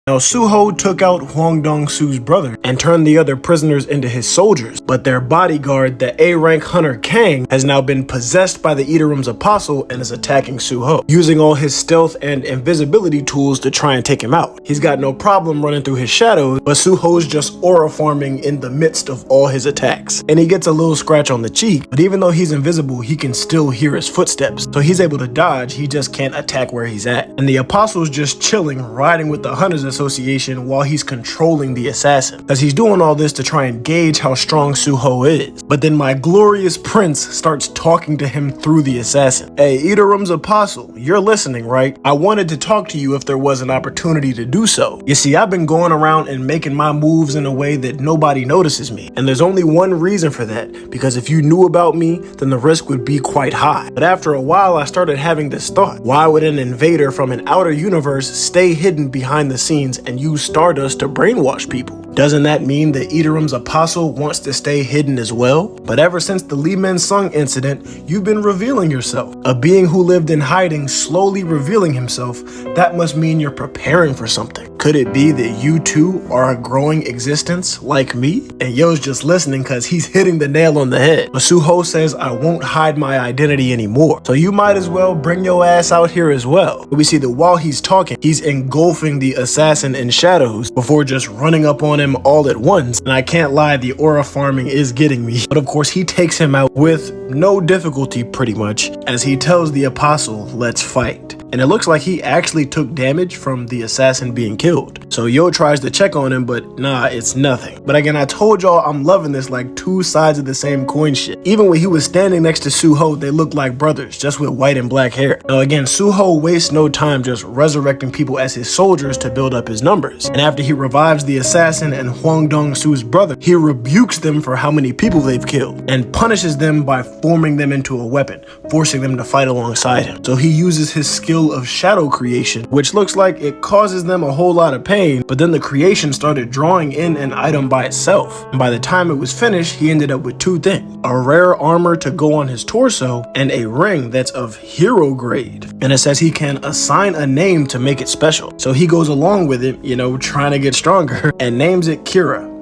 Now, Suho took out Hwang Dong-soo's brother and turned the other prisoners into his soldiers, but their bodyguard, the A-rank hunter Kang, has now been possessed by the Edom's apostle and is attacking Suho, using all his stealth and invisibility tools to try and take him out. He's got no problem running through his shadows, but Suho's just aura farming in the midst of all his attacks. And he gets a little scratch on the cheek, but even though he's invisible, he can still hear his footsteps. So he's able to dodge, he just can't attack where he's at. And the apostle's just chilling, riding with the Hunters Association while he's controlling the assassin, as he's doing all this to try and gauge how strong Suho is. But then my glorious prince starts talking to him through the assassin. Hey, Edom's apostle, you're listening, right? I wanted to talk to you if there was an opportunity to do so. You see, I've been going around and making my moves in a way that nobody notices me, and there's only one reason for that, because if you knew about me, then the risk would be quite high. But after a while, I started having this thought: why would an invader from an outer universe stay hidden behind the scenes and use Stardust to brainwash people? Doesn't that mean that Edom's apostle wants to stay hidden as well? But ever since the Lee Men-sung incident, you've been revealing yourself. A being who lived in hiding slowly revealing himself, that must mean you're preparing for something. Could it be that you too are a growing existence like me? And Yo's just listening because he's hitting the nail on the head. But Suho says, I won't hide my identity anymore, so you might as well bring your ass out here as well. But we see that while he's talking, he's engulfing the assassin in shadows before just running up on him all at once. And I can't lie, the aura farming is getting me. But of course, he takes him out with no difficulty pretty much, as he tells the apostle, let's fight. And it looks like he actually took damage from the assassin being killed. So Yo tries to check on him, but nah, it's nothing. But again, I told y'all I'm loving this like two sides of the same coin shit. Even when he was standing next to Suho, they looked like brothers, just with white and black hair. Now again, Suho wastes no time just resurrecting people as his soldiers to build up his numbers. And after he revives the assassin and Hwang Dong-soo's brother, he rebukes them for how many people they've killed and punishes them by forming them into a weapon, forcing them to fight alongside him. So he uses his skill of shadow creation, which looks like it causes them a whole lot of pain, but then the creation started drawing in an item by itself. And by the time it was finished, he ended up with two things: a rare armor to go on his torso and a ring that's of hero grade. And it says he can assign a name to make it special. So he goes along with it, you know, trying to get stronger, and names it Kira.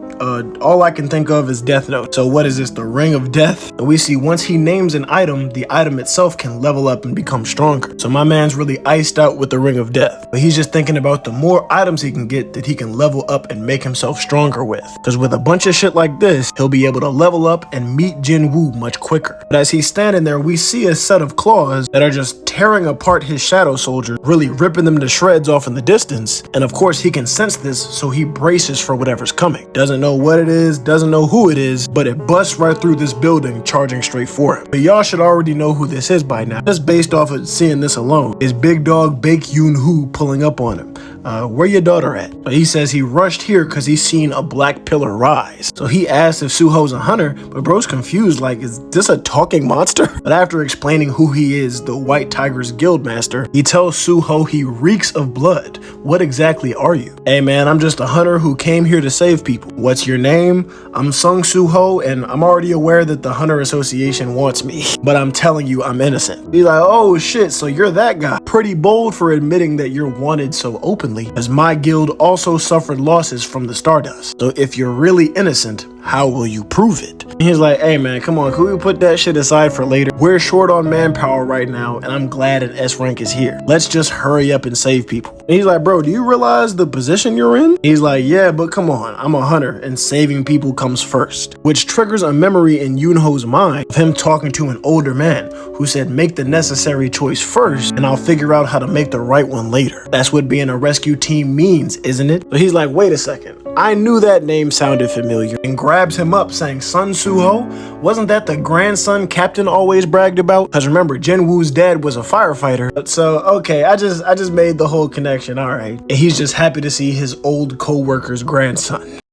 All I can think of is Death Note. So what is this, the Ring of Death? And we see once he names an item, the item itself can level up and become stronger. So my man's really iced out with the Ring of Death. But he's just thinking about the more items he can get that he can level up and make himself stronger with. Because with a bunch of shit like this, he'll be able to level up and meet Jin Woo much quicker. But as he's standing there, we see a set of claws that are just tearing apart his shadow soldiers, really ripping them to shreds off in the distance. And of course he can sense this, so he braces for whatever's coming. Doesn't know what it is, doesn't know who it is, but it busts right through this building, charging straight for him. But y'all should already know who this is by now, just based off of seeing this alone. Is big dog Baek Yoon-hoo pulling up on him. Where your daughter at? But he says he rushed here because he's seen a black pillar rise. So he asks if Suho's a hunter, but bro's confused, like, is this a talking monster? But after explaining who he is, the White Tiger's guild master, he tells Suho he reeks of blood. What exactly are you? Hey man, I'm just a hunter who came here to save people. What's your name? I'm Sung Suho, and I'm already aware that the Hunter Association wants me, but I'm telling you I'm innocent. He's like, oh shit, so you're that guy. Pretty bold for admitting that you're wanted so openly, as my guild also suffered losses from the Stardust. So if you're really innocent, how will you prove it? And he's like, hey man, come on, can we put that shit aside for later? We're short on manpower right now, and I'm glad an S rank is here. Let's just hurry up and save people. And he's like, bro, do you realize the position you're in? He's like, yeah, but come on, I'm a hunter, and saving people comes first. Which triggers a memory in Yoonho's mind of him talking to an older man who said, make the necessary choice first, and I'll figure out how to make the right one later. That's what being a rescue team means, isn't it? So he's like, wait a second. I knew that name sounded familiar, and grabs him up saying, Sun Suho? Wasn't that the grandson Captain always bragged about? Because remember, Jin Woo's dad was a firefighter. So, okay, I just made the whole connection, all right. And he's just happy to see his old co-worker's grandson.